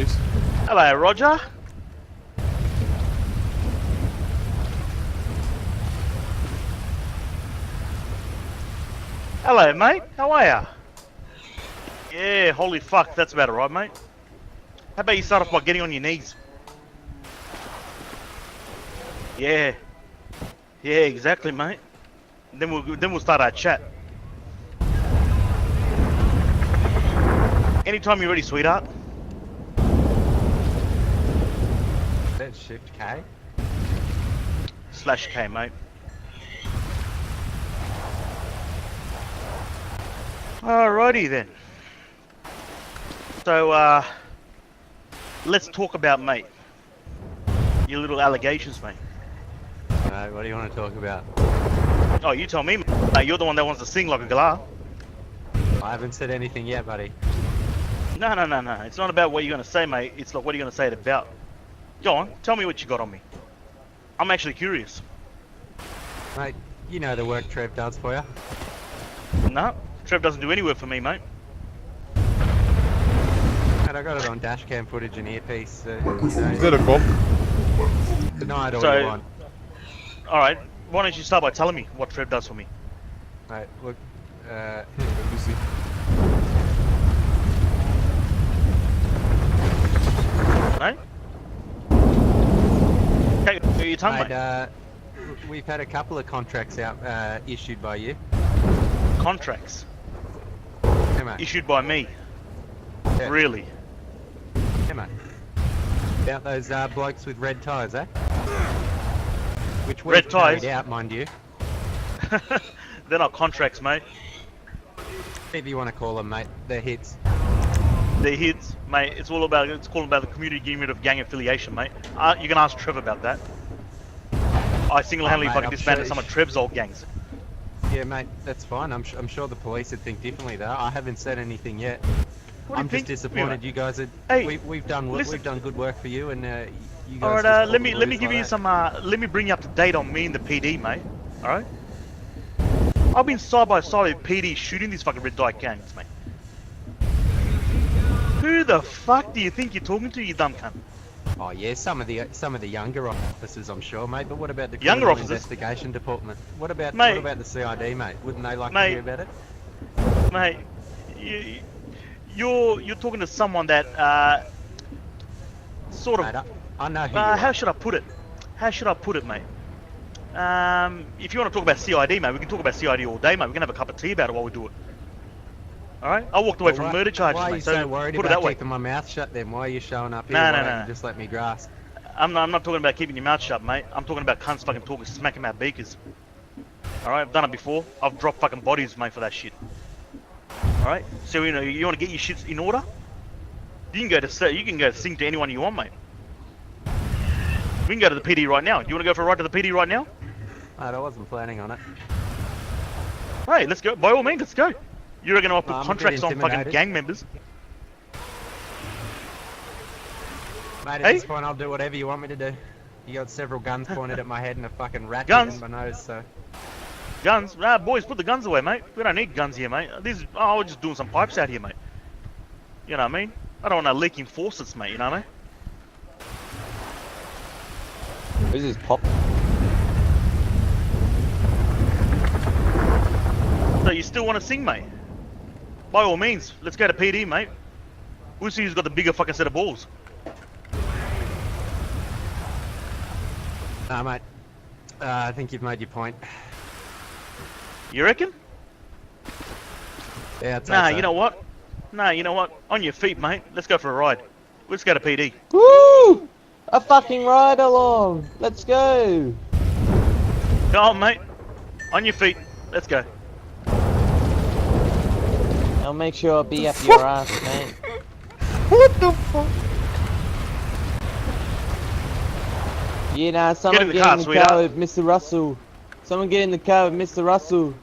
is. Hello, Rodger. Hello, mate. How are ya? Yeah, holy fuck, that's about alright, mate. How about you start off by getting on your knees? Yeah. Yeah, exactly, mate. Then we'll start our chat. Anytime you're ready, sweetheart. That's Shift K. /K, mate. Alrighty then. So, let's talk about, mate, your little allegations, mate. What do you want to talk about? Oh, you tell me, mate. You're the one that wants to sing like a galah. I haven't said anything yet, buddy. No. It's not about what you're going to say, mate. It's like, what are you going to say it about? Go on, tell me what you got on me. I'm actually curious. Mate, you know the work Trev does for you. No, Trev doesn't do any work for me, mate. And I got it on dash cam footage and earpiece. Is that a cop? Deny it all So- you want. Alright, why don't you start by telling me what Trev does for me? Mate, look, Let me see. Mate? Take your tongue, mate. mate, we've had a couple of contracts out issued by you. Contracts Hey, mate. issued by me. Yeah. Really? Hey, mate. About those blokes with red ties, eh? Which we've Red ties? carried out, mind you. They're not contracts, mate. Whatever you want to call them, mate. They're hits. They're hits, mate. It's all about the community unit of gang affiliation, mate. You can ask Trev about that. I single-handedly mate, fucking I'm disbanded sure- some of Trev's old gangs. Yeah, mate, that's fine. I'm sure the police would think differently, though. I haven't said anything yet. What do I'm you just think? disappointed you guys are. Hey, We've done listen. good work for you, and you guys. Alright, just let pulled me the give you like some. Let me bring you up to date on me and the PD, mate. Alright. I've been side by side with PD shooting these fucking red dye gangs, mate. Who the fuck do you think you're talking to, you dumb cunt? that. Oh yeah, some of the younger officers, I'm sure, mate. But what about the Younger criminal officers? investigation department? What about Mate. the CID, mate? Wouldn't they like Mate. to hear about it? Mate, you're talking to someone that sort Mate, of. I know who you are. How should I put it? How should I put it, mate? If you want to talk about CID, mate, we can talk about CID all day, mate. We can have a cup of tea about it while we do it. Alright? I walked away Well, from why- murder charges, Why are mate. you so worried put it about that way. keeping my mouth shut then? Why are you showing up here? No, Why no, don't no. you just let me grasp? I'm not talking about keeping your mouth shut, mate. I'm talking about cunts fucking talking, smacking out Beekers. Alright? I've done it before. I've dropped fucking bodies, mate, for that shit. Alright? So, you know, you want to get your shits in order? You can go sing to anyone you want, mate. We can go to the PD right now. You want to go for a ride to the PD right now? Mate, I wasn't planning on it. Hey, let's go. By all means, let's go. You reckon I'll put I'm a bit contracts on fucking intimidated. gang members? Mate, at Hey? this point, I'll do whatever you want me to do. You got several guns pointed at my head and a fucking rat Guns? in my nose, so... Guns? Nah, boys, put the guns away, mate. We don't need guns here, mate. We're just doing some pipes out here, mate. You know what I mean? I don't want no leaking faucets, mate, you know what I mean? This is pop. So you still want to sing, mate? By all means, let's go to PD, mate. We'll see who's got the bigger fucking set of balls. Nah, mate. I think you've made your point. You reckon? Yeah, I'd say Nah, so. you know what? Nah, you know what? On your feet, mate. Let's go for a ride. Let's go to PD. Woo! A fucking ride along. Let's go. Go on, mate. On your feet. Let's go. I'll make sure I'll be up your ass, mate. What the fuck? You know, someone in the get car, in the sweetheart. car with Mr. Russell. Someone get in the car with Mr. Russell.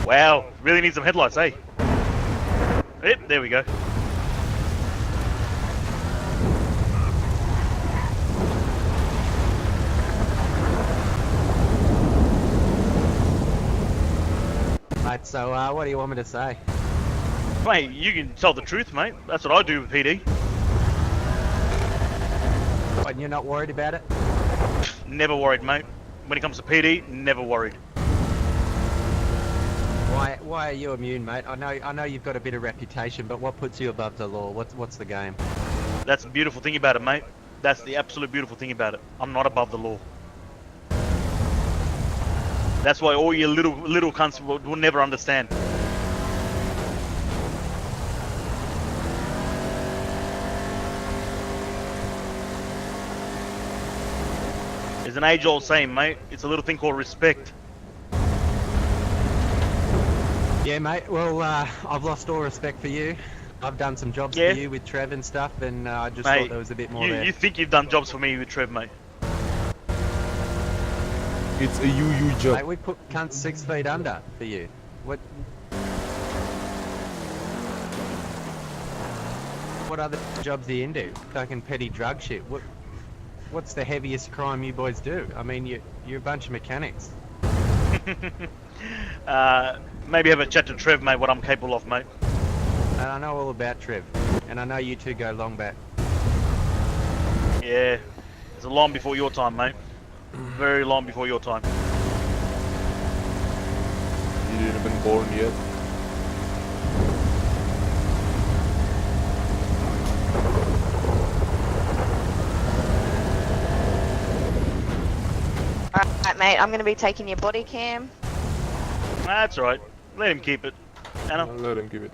Wow, really need some headlights, eh? Yep, there we go. Mate, so what do you want me to say? Mate, you can tell the truth, mate. That's what I do with PD. And you're not worried about it? Never worried, mate. When it comes to PD, never worried. Why are you immune, mate? I know you've got a bit of reputation, but what puts you above the law? What's the game? That's the beautiful thing about it, mate. That's the absolute beautiful thing about it. I'm not above the law. That's why all you little cunts will never understand. There's an age-old saying, mate. It's a little thing called respect. Yeah, mate. Well, I've lost all respect for you. I've done some jobs Yeah. for you with Trev and stuff, and I just Mate, thought there was a bit more there. You think you've done jobs for me with Trev, mate? It's a you job. Mate, we put cunts 6 feet under for you. What other jobs do you do? Fucking petty drug shit. What's the heaviest crime you boys do? I mean, you're a bunch of mechanics. Maybe have a chat to Trev, mate, what I'm capable of, mate. And I know all about Trev, and I know you two go long back. Yeah, it's a long before your time, mate. Very long before your time. You didn't have been born yet. Alright, mate, I'm gonna be taking your body cam. That's alright. Let him keep it. Anna. I'll let him give it.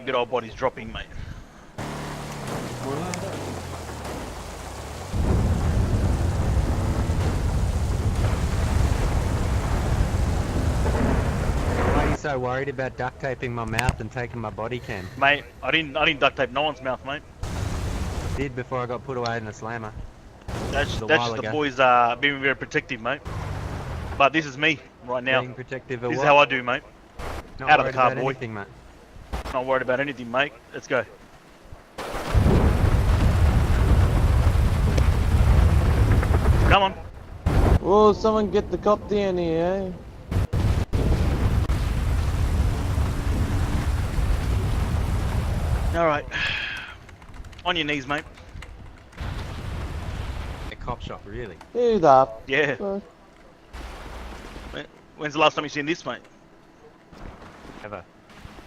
Good old body's dropping, mate. Why are you so worried about duct taping my mouth and taking my body cam? Mate, I didn't duct tape no one's mouth, mate. Did before I got put away in the slammer. That's A just while the ago. boys being very protective, mate. But this is me right now. Being protective of This is what? how I do, mate. Not out of the worried car, about boy. anything, mate. Not worried about anything, mate. Let's go. Come on. Oh, someone get the cop down here, eh? Alright. On your knees, mate. A cop shop, really? Who the Yeah. fuck? When's the last time you seen this, mate? Ever.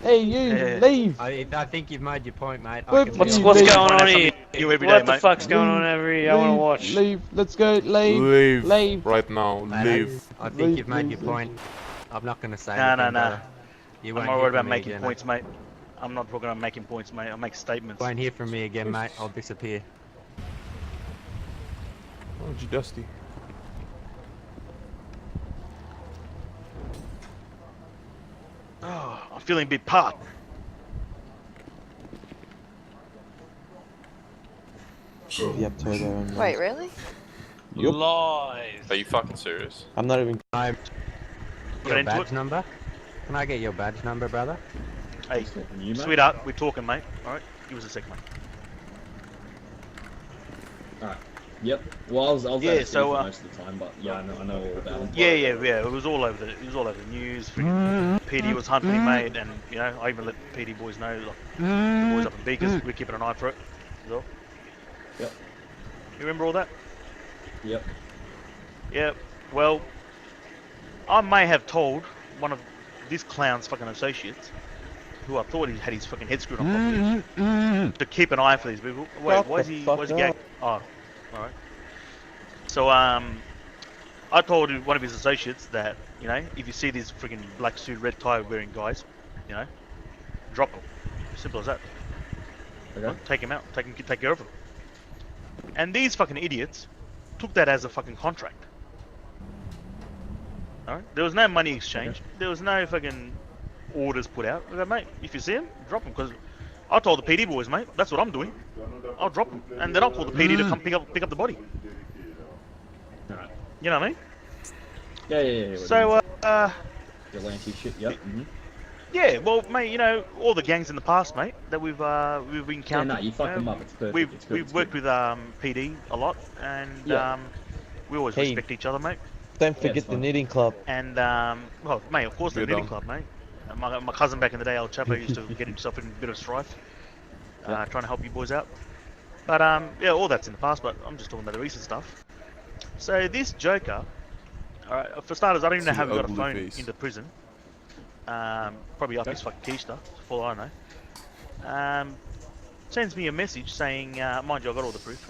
Hey, you, Yeah. leave! I think you've made your point, mate. I What's- can what's- deal what's with it. going Find out on here? something new every What day, the mate. fuck's going on over here? I wanna watch. Leave, let's go, leave! Leave. Leave. Right now. Mate, Leave. I think Leave, you've made leave, your leave. point. I'm not going to say Nah, anything, nah, nah. brother. You I'm won't not hear worried from about me making again, points, mate. I'm not talking about making points, mate. I'll make statements. Won't hear from me again, mate. I'll disappear. Oh, gee, Dusty. Oh, I'm feeling a bit pop. Yep, turbo on. Wait, really? Yup. Live. Are you fucking serious? I'm not even. Your Get into badge it. number? Can I get your badge number, brother? Hey, sweetheart, we're talking, mate. Alright, give us a sec, mate. Alright. Yep. Well, I was Yeah, out of so, so, for most of the time, but yeah, I know all about it. Yeah. It was all over the news. Freaking PD was hunting me, mate, and you know, I even let PD boys know, like, the boys up in Beekers, we're keeping an eye for it. As well. Yep. You remember all that? Yep. Yeah. Well, I may have told one of this clown's fucking associates, who I thought he had his fucking head screwed on properly, to keep an eye for these people. Wait, Shut why is the he? fuck Why is he gang? up. Oh, all right. So I told one of his associates that, you know, if you see these freaking black suit, red tie wearing guys, you know, drop them. Simple as that. Okay. Take him out. Take care of him. And these fucking idiots took that as a fucking contract. Alright? There was no money exchange. There was no fucking orders put out. I go, mate, if you see him, drop him. Because I told the PD boys, mate, that's what I'm doing. I'll drop him. And then I'll call the PD to come pick up the body. You know what I mean? Yeah. So, Vigilante shit, yep. Mm-hmm. yeah, well, mate, you know, all the gangs in the past, mate, that we've Yeah, encountered. no, you fucked them up. It's perfect. It's good. We've It's worked good. with PD a lot, and Yeah. we always Hey. respect each other, mate. Don't Yeah, forget it's the fine. knitting club. And well, mate, of course the Get knitting on. club, mate. My cousin back in the day, El Chapo, used to get himself in a bit of strife, trying to help you boys out. But yeah, all that's in the past. But I'm just talking about the recent stuff. So this Joker, all right, for starters, I don't even know See how the he got a ugly phone face. into prison. Probably up his fucking keister, for all I know. Sends me a message saying, mind you, I got all the proof.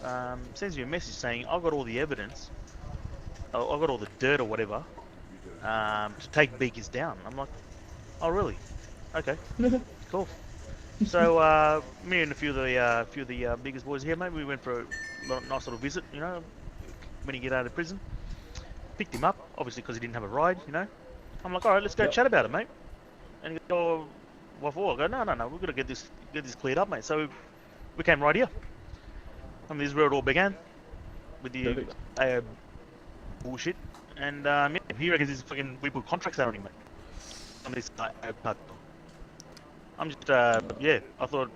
Sends me a message saying I've got all the evidence. I've got all the dirt or whatever to take Beekers down. I'm like, oh really? Okay, cool. So me and a few of the biggest boys here, mate, we went for a nice little visit. You know, when he get out of prison, picked him up, obviously because he didn't have a ride. You know, I'm like, all right, let's go chat about it, mate. And he goes, oh, what for? I go, no, we're gonna get this cleared up, mate. So we came right here. I mean, this is where it all began with the bullshit. And yeah, he reckons we put contracts out on him, mate. On this I'm just yeah. I thought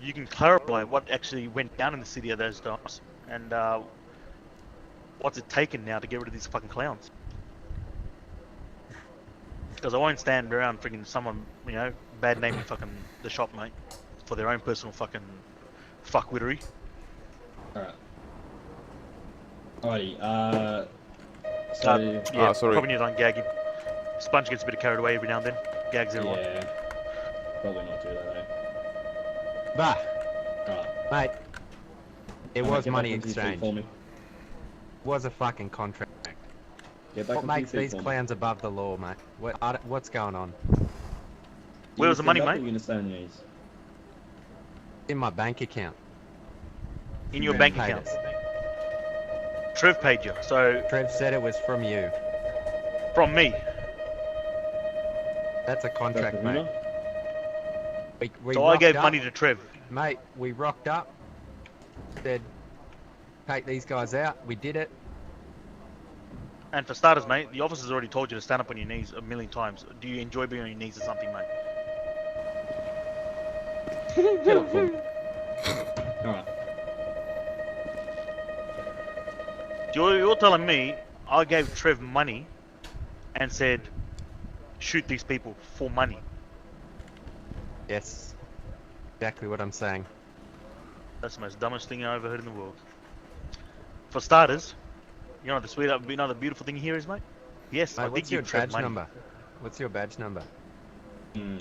you can clarify what actually went down in the city at those times, and what's it taken now to get rid of these fucking clowns. Because I won't stand around freaking someone, bad naming fucking the shop, mate, for their own personal fucking fuckwittery. Alright. Alrighty, so... yeah, sorry. probably need to ungag him. Sponge gets a bit carried away every now and then. Gags everyone. Yeah. Probably not do that, eh? Bah, Alright. mate. It Alright, was get money back onto your feet exchange. for me. Was a fucking contract. Get back What onto your makes feet these for me. clowns above the law, mate? What's going on? Where was the money, You mate? gonna stay on your knees? In my bank account. In your Yeah, bank paid account. us. Trev paid you, so Trev said it was from you. from me. That's a contract, That's the mate. We So I rocked gave up, money to Trev. Mate, we rocked up, said, take these guys out. We did it. And for starters, mate, the officer's already told you to stand up on your knees a million times. Do you enjoy being on your knees or something, mate? Get up, fool. Alright. You're telling me I gave Trev money and said, shoot these people for money. Yes. Exactly what I'm saying. That's the most dumbest thing I've ever heard in the world. For starters, you know the beautiful thing here is, mate? Yes, I Mate, did what's your give Trev badge money. number? What's your badge number?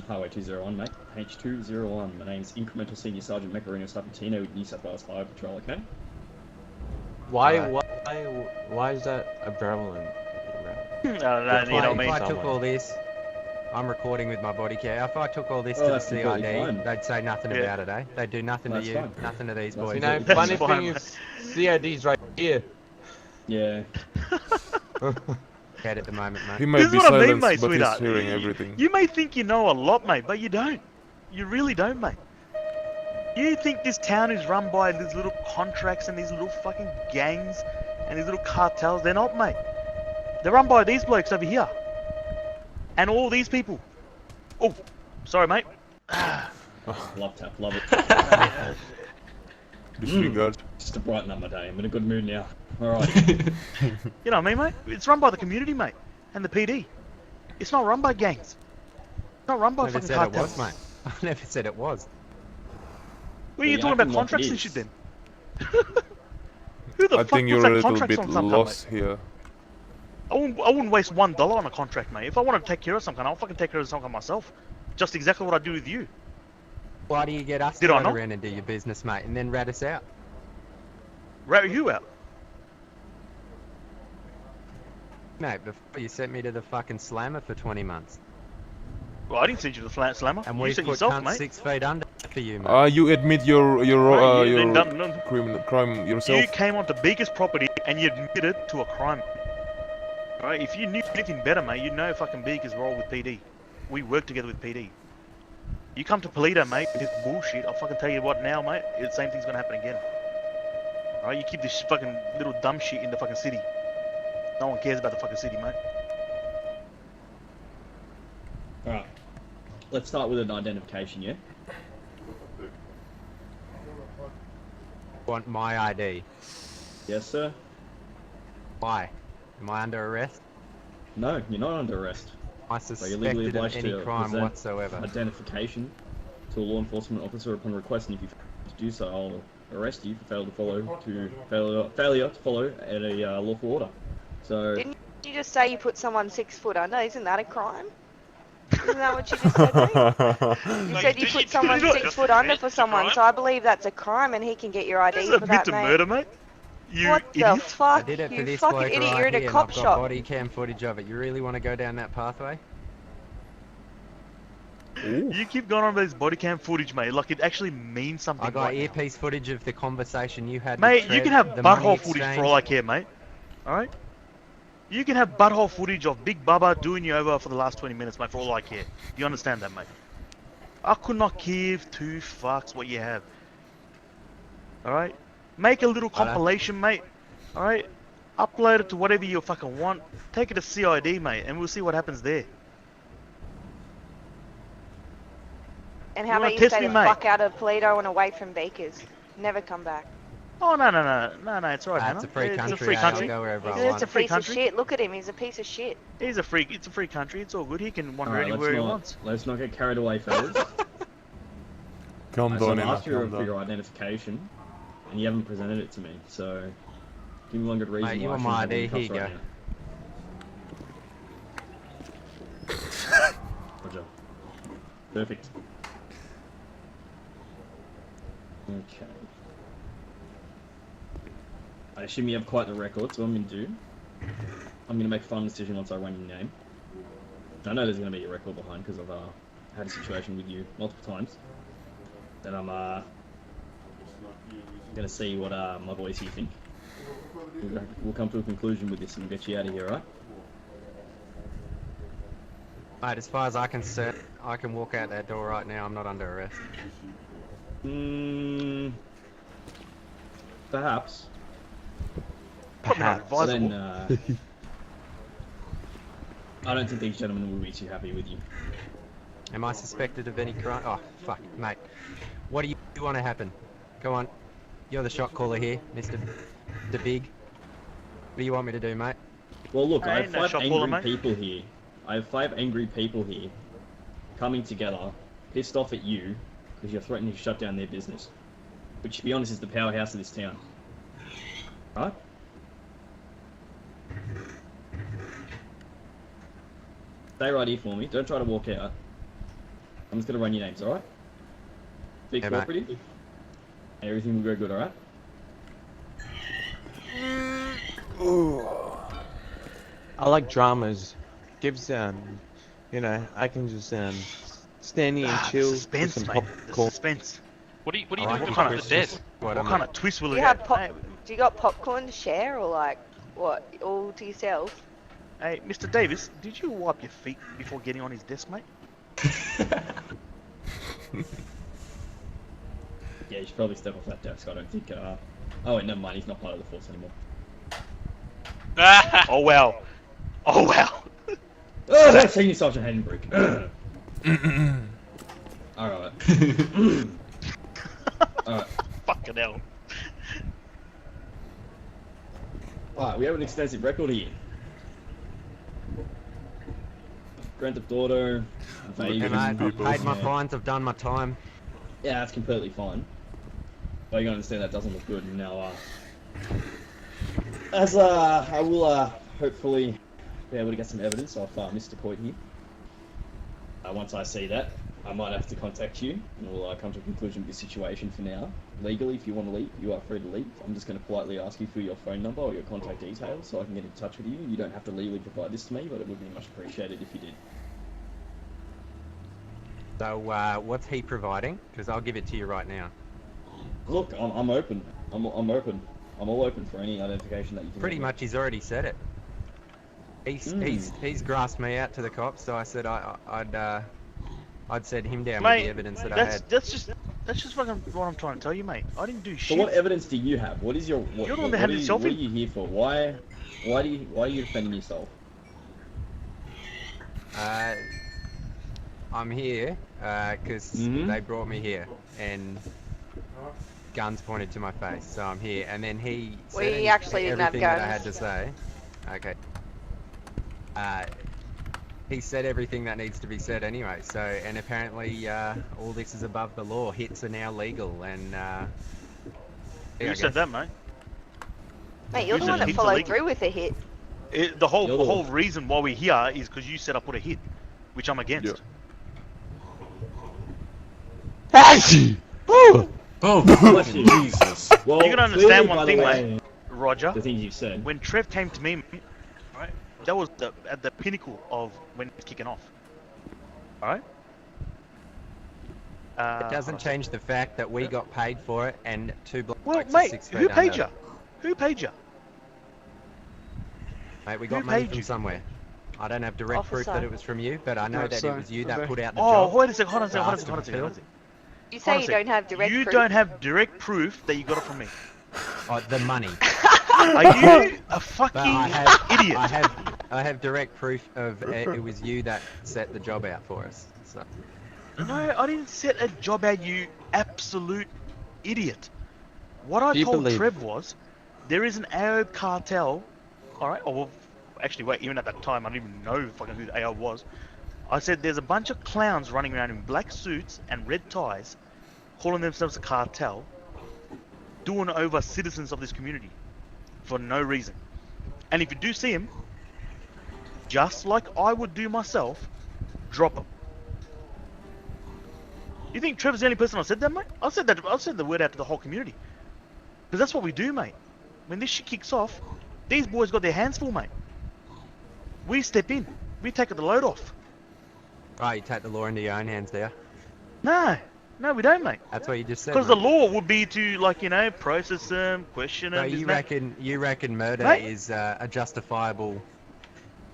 Highway 201, mate. H201. My name's Incremental Senior Sergeant Macarino Sapatino, New South Wales Fire Patrol, okay? Why is that a prevalent? No, you know If me. I took all this, I'm recording with my body cam. If I took all this Oh, to the that's completely CID, fine. they'd say nothing Yeah. about it, eh? They'd do nothing to That's you, fine. nothing to these That's boys. You know, That's funny fine, thing mate. is, CID's right here. Yeah. Head at the moment, He mate. might This is be what I mean, silenced, mate, but he's sweetheart. hearing everything. You may think you know a lot, mate, but you don't. You really don't, mate. You think this town is run by these little contracts and these little fucking gangs and these little cartels? They're not, mate. They're run by these blokes over here. And all these people. Oh, sorry, mate. Love tap, love it. Disregard. Just to brighten up my day. I'm in a good mood now. Alright. You know what I mean, mate? It's run by the community, mate. And the PD. It's not run by gangs. It's not run by Never fucking said it cartels. was, mate. I never said it was. What are you Well, talking you're about acting like contracts it and is. shit then? Who the I fuck think puts you're a that little contracts bit on some lost here. I wouldn't waste $1 on a contract, mate. If I want to take care of some kind, I'll fucking take care of some kind myself. Just exactly what I do with you. Why do you get us Did to I run not? around and do your business, mate, and then rat us out? Rat you out. Mate, before you sent me to the fucking slammer for 20 months. Well, I didn't send you the flat slammer. And You we sent put yourself, cunts mate. 6 feet under for you, mate. You admit your Mate, you didn't done none. crime yourself. You came onto Beekers' property and you admitted to a crime. Alright, if you knew anything better, mate, you'd know fucking Beekers roll with PD. We work together with PD. You come to Polito, mate, with this bullshit, I'll fucking tell you what now, mate, the same thing's gonna happen again. Alright, you keep this fucking little dumb shit in the fucking city. No one cares about the fucking city, mate. Alright. Let's start with an identification, yeah? Want my ID? Yes, sir? Why? Am I under arrest? No, you're not under arrest. I So you're legally suspected of obliged any to crime present whatsoever. identification to a law enforcement officer upon request, and if you fail to do so, I'll arrest you for failure to follow at a lawful order. So Didn't you just say you put someone 6 foot under? Isn't that a crime? Isn't that what you just said, mate? You said you put someone 6 foot under for someone, so I believe that's a crime and he can get your ID This is for admit that, to mate. murder, mate. You What idiot. the fuck? I did it for You this fucking bloke idiot, right you're in here, a and cop I've got shop. body cam footage of it. You really want to go down that pathway? You keep going on about this body cam footage, mate, like it actually means something. I got right now. earpiece footage of the conversation you had Mate, with you Trev, can have the money butthole footage for all I care, mate. Alright? You can have butthole footage of Big Bubba doing you over for the last 20 minutes, mate, for all I care. You understand that, mate? I could not give 2 fucks what you have. Alright? Make a little compilation, mate. Alright? Upload it to whatever you fucking want. Take it to CID, mate, and we'll see what happens there. And You how wanna about you test stay me, the mate? fuck out of Toledo and away from Beekers? Never come back. Oh, no, it's alright, It's Hannah. a free It's country. a free I'll country. go wherever I Yeah, want. it's a free Piece country. of shit. Look at him. He's a piece of shit. It's a free country. It's all good. He can wander alright, anywhere he let's wants. not get carried away, fellas. Calm So down, I've Emma, asked you calm for down. your identification, and you haven't presented it to me. So give me one good reason Mate, you why I want shouldn't my have any ID? Here cuffs you right now. Roger. Perfect. Okay. I assume you have quite the record, so what I'm going to do, I'm going to make a final decision once I run your name. I know there's going to be a record behind because I've had a situation with you multiple times. Then I'm going to see what my boys here think. We'll come to a conclusion with this and we'll get you out of here, right? Mate, as far as I can walk out that door right now. I'm not under arrest. Perhaps. Probably not So advisable. then, I don't think these gentlemen will be too happy with you. Am I suspected of any crime? Oh, fuck, mate. What do you want to happen? Go on. You're the shot caller here, Mr. The Big. What do you want me to do, mate? Well, look, I I ain't have no 5 shot angry caller, mate. people here. I have 5 angry people here coming together, pissed off at you because you're threatening to shut down their business. Which, to be honest, is the powerhouse of this town. Right? Stay right here for me. Don't try to walk out. I'm just going to run your names, alright? Be Yeah, mate. cooperative. And everything will go good, alright? I like dramas. Gives you know, I can just stand here and Ah, chill the with suspense, some mate. The popcorn. suspense. What are you I doing like with it. kind the of dead? What What kind of twist will Do it you have get? do you got popcorn to share or like what? All to yourself? Hey, Mr. Davis, did you wipe your feet before getting on his desk, mate? Yeah, you should probably step off that desk. I don't think. Oh, wait, never mind. He's not part of the force anymore. Oh wow. Oh wow. Oh, that's Senior Sergeant Haydenbrook. Alright. Alright. Fucking hell. Alright, we have an extensive record here. Grand Theft Auto, Hey, invasion. mate, I've people. paid my Yeah. fines. I've done my time. Yeah, that's completely fine. But you gotta understand that doesn't look good. Now, as I will hopefully be able to get some evidence of Mr. Coit here. Once I see that, I might have to contact you, and we'll come to a conclusion with this situation for now. Legally, if you want to leave, you are free to leave. I'm just going to politely ask you for your phone number or your contact details so I can get in touch with you. You don't have to legally provide this to me, but it would be much appreciated if you did. So, what's he providing? Because I'll give it to you right now. Look, I'm open. I'm open. I'm all open for any identification that you can. Pretty much, he's already said it. He's grasped me out to the cops, so I said I'd send him down with the Mate, evidence that I had. that's just That's just fucking what I'm trying to tell you, mate. I didn't do So shit. what evidence do you have? What is your? What, You're the one what, that what, had are you, yourself what are in. you here for? Why are you defending yourself? I'm here because they brought me here and guns pointed to my face, so I'm here. And then he said We actually didn't have everything that I had to guns. say. Okay. He said everything that needs to be said anyway. So, and apparently all this is above the law. Hits are now legal, and yeah, Who I said guess. that, mate? Mate, you're You the said one that hits followed illegal. through with a hit. The whole You're the whole one. reason why we're here is because you said I put a hit, which I'm against. Oh! Bless you. Jesus. Well, You can understand clearly, one by thing, the mate. way, Roger, the things you've said. when Trev came to me, right, that was at the pinnacle of when it's kicking off. Alright? It doesn't change the fact that we got paid for it, and two blokes Well, are mate, 6 who feet paid under. you? Who paid you? Mate, we Who got money paid from you? somewhere. I don't have direct proof Officer. that it was from you, but I know No, that sorry. it was you that Okay. put out the Oh, job. wait a second, hold on a second, for hold on a us second, to hold on a second, hold on a fulfill. second. You Hold say on a you second. don't have direct You proof. don't have direct proof that you got it from me. Oh, the money. Are you a But fucking I idiot? have direct proof of it was you that set the job out for us. So No, I didn't set a job out, you absolute idiot. What I Do you told believe- Trev was, there is an Arab cartel, alright, oh well, actually wait, even at that time I didn't even know fucking who the AO was. I said there's a bunch of clowns running around in black suits and red ties, calling themselves a cartel, doing over citizens of this community, for no reason. And if you do see him, just like I would do myself, drop him. You think Trevor's the only person I said that, mate? I said the word out to the whole community. Because that's what we do, mate. When this shit kicks off, these boys got their hands full, mate. We step in. We take the load off. right, you take the law into your own hands there. No, we don't, mate. That's what you just said. Because the mate. law would be to, like, you know, process them, question them. So this you and that. reckon murder Mate. is a justifiable?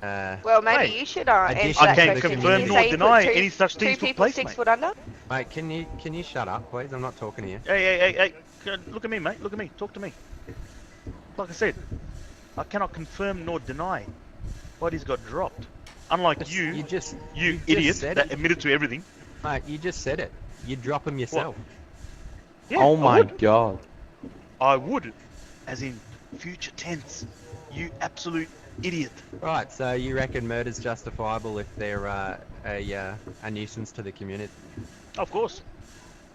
Well, maybe Hey, you should answer addition that I can't the question. confirm Did you nor say you put deny two- any such things Two took people place, 6 mate. foot under? Mate, can you shut up, please? I'm not talking to you. Hey, look at me, mate. Look at me. Talk to me. Like I said, I cannot confirm nor deny bodies got dropped. Unlike you just idiot said that it. admitted to everything. Mate, you just said it. You drop them yourself. Yeah, Oh I my would. god. I would, as in future tense. You absolute idiot. Right, so you reckon murder's justifiable if they're a nuisance to the community, Of course.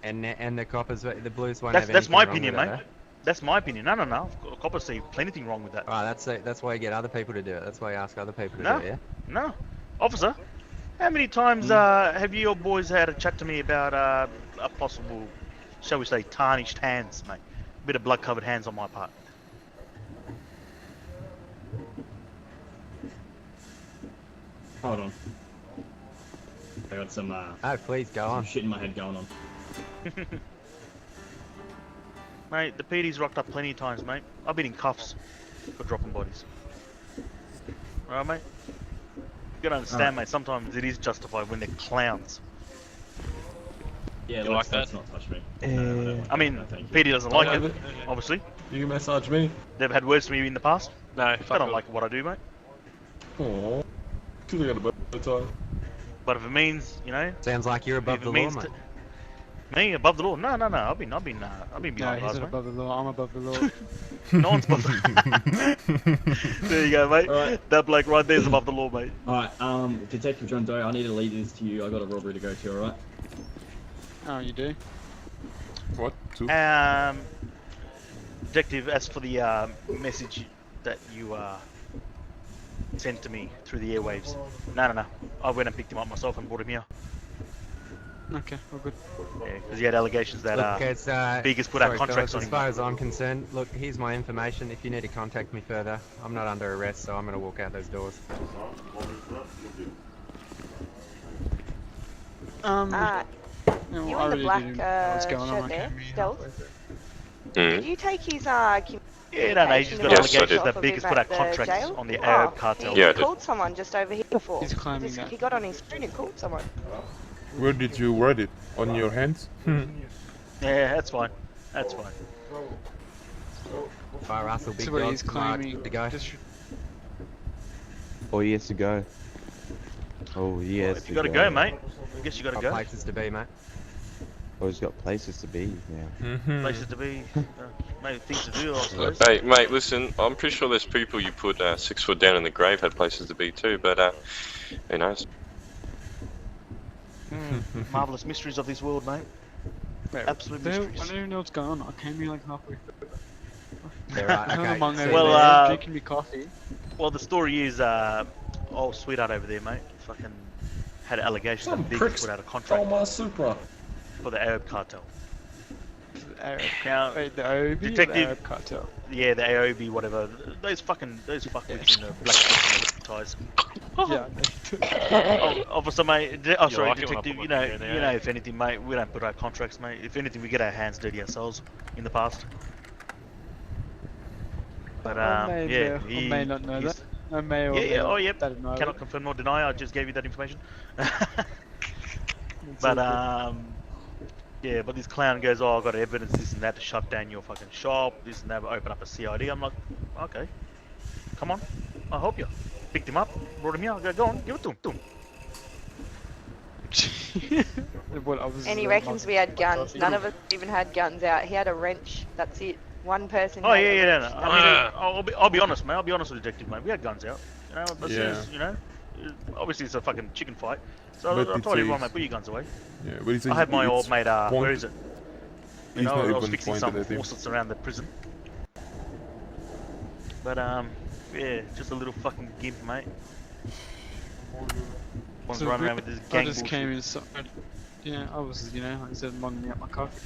and the coppers, the blues won't That's have that's anything my wrong opinion, with mate. it, eh? That's my opinion. No. Coppers see plenty wrong with that. Right, that's why you get other people to do it. That's why you ask other people to No. do it. Yeah. No. Officer, how many times have you boys had a chat to me about a possible, shall we say, tarnished hands, mate? A bit of blood-covered hands on my part. Hold on. I got some Oh, please go on. shit in my head going on. Mate, the PD's rocked up plenty of times, mate. I've been in cuffs for dropping bodies. Alright, mate? You gotta understand, mate, sometimes it is justified when they're clowns. Yeah, You let's, like let's that? not touch me. I mean, no, thank you. PD doesn't like Yeah, it, obviously. You can massage me. They've had words to me in the past. No, They fuck don't off. like what I do, mate. Aww. Cause I got a bow tie. But if it means, you know, Sounds like you're above if the it law, means mate. me above the law. No. I've been No, behind he's bars, not mate. above the law. I'm above the law. No one's above the There you go, mate. Alright. That bloke right there's above the law, mate. Alright, Detective John Doe, I need to lead this to you. I got a robbery to go to, alright? Oh, you do? What? Two? Detective, as for the message that you sent to me through the airwaves. No. I went and picked him up myself and brought him here. Okay, all good. Yeah, because he had allegations that Look, as, Beekers put out sorry, contracts fellas, on as him. far as I'm concerned, look, here's my information. If you need to contact me further, I'm not under arrest, so I'm going to walk out those doors. You know, You I in the really black didn't know what's going shirt on. there, Okay. Stealth? Mm. Did you take his Yeah, no, he's just got Yes, I allegations did. that Beekers put out contracts on the Arab cartel. He Yeah, I did. called someone just over here before. He's claiming that. He got on his phone and called someone. Where did you write it? On your hands? Yeah, that's fine. That's fine. Fire Russell, big So what dog, he's Mark, claiming. good to go. Oh, he has to go. Oh, he has If to you gotta go, mate. I guess you gotta Got go. places to be, mate. Oh, he's got places to be now. Places to be, mate, things to do, I suppose. Hey, mate, listen, I'm pretty sure there's people you put 6 foot down in the grave had places to be too, but who knows? Marvelous mysteries of this world, mate. Absolute mysteries. I don't even know what's going on. I came here like halfway through. Yeah, right, I'm okay. among so over Well, there, drinking me coffee. Well, the story is, old sweetheart over there, mate, fucking had an allegation Some that Beekers pricks put out a stole contract my Supra. for the Arab cartel. Arab, Now, wait, the OB detective- or the Arab cartel? Yeah, the AOB, whatever. Those fuckwits in the black ties. Yeah. Officer, mate. Oh, sorry, like it when I detective. put You my know, finger in there, you know. If anything, mate, we don't put out contracts, mate. If anything, we get our hands dirty ourselves in the past. But I yeah, may not know that. I may or Yeah, may yeah. not Oh, yep. deny Cannot it. confirm nor deny. I just gave you that information. It's But all yeah, but this clown goes, oh, I got evidence, this and that, to shut down your fucking shop, this and that, open up a CID. I'm like, okay, come on, I'll help you. Picked him up, brought him here. I go on, give it to him. good. What, I was And he reckons we had guns. None of us even had guns out. He had a wrench. That's it. One person. Oh had yeah, a yeah, wrench. no. I mean, I'll be honest, mate. I'll be honest with the detective, mate. We had guns out. You know, as soon Yeah. as, you know, obviously it's a fucking chicken fight. So But I it told everyone, says- mate, put your guns away. Yeah, but it's, I had my it's old mate, where point- is it? You He's know, not I was even fixing pointed some at him. faucets around the prison. But yeah, just a little fucking gimp, mate. One's So running around with this I gang just bullshit. came inside. Yeah, I was, you know, like I said, mugging out my coffee.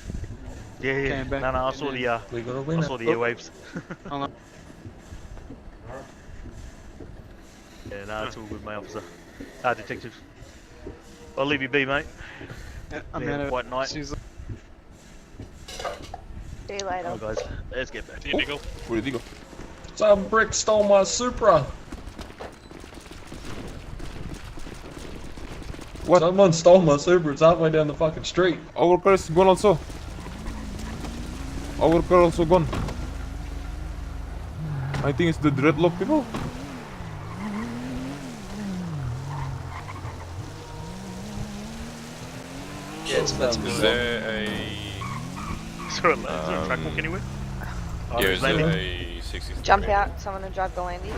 Yeah, yeah. came back No, I and saw then- the We got a I winner. saw the airwaves. I'm like, Yeah, no, it's all good, mate, officer. Detective. I'll leave you be, mate. I'm Yeah, out of quiet night. She's like, See you later. Oh, guys, let's get back. See you, Diggle. Where did he go? Some brick stole my Supra. What? Someone stole my Supra. It's halfway down the fucking street. Our car is gone also. Our car also gone. I think it's the dreadlock people. Is there a... Is there a track walk anywhere? Oh, Yeah, there's is there landing. a 63? Jump out. Someone to drive the landy.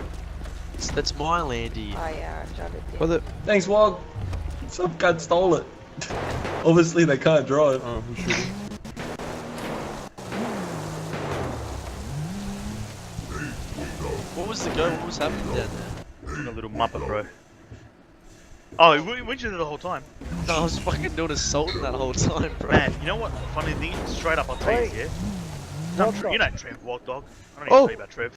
That's my landy. Oh yeah, I drive it. Yeah. Well, the Thanks, Wog. Some cunt stole it. Obviously, they can't drive. Oh, who's shooting? What was the go? What was happening down there? Doing a little muppet, bro. Oh, we went you there the whole time. No, I was fucking doing assaulting that whole time, bro. Man, you know what? Funny thing, straight up, I'll tell you, yeah? You know Trev, Walk Dog. I don't need to Oh. tell you about Trev.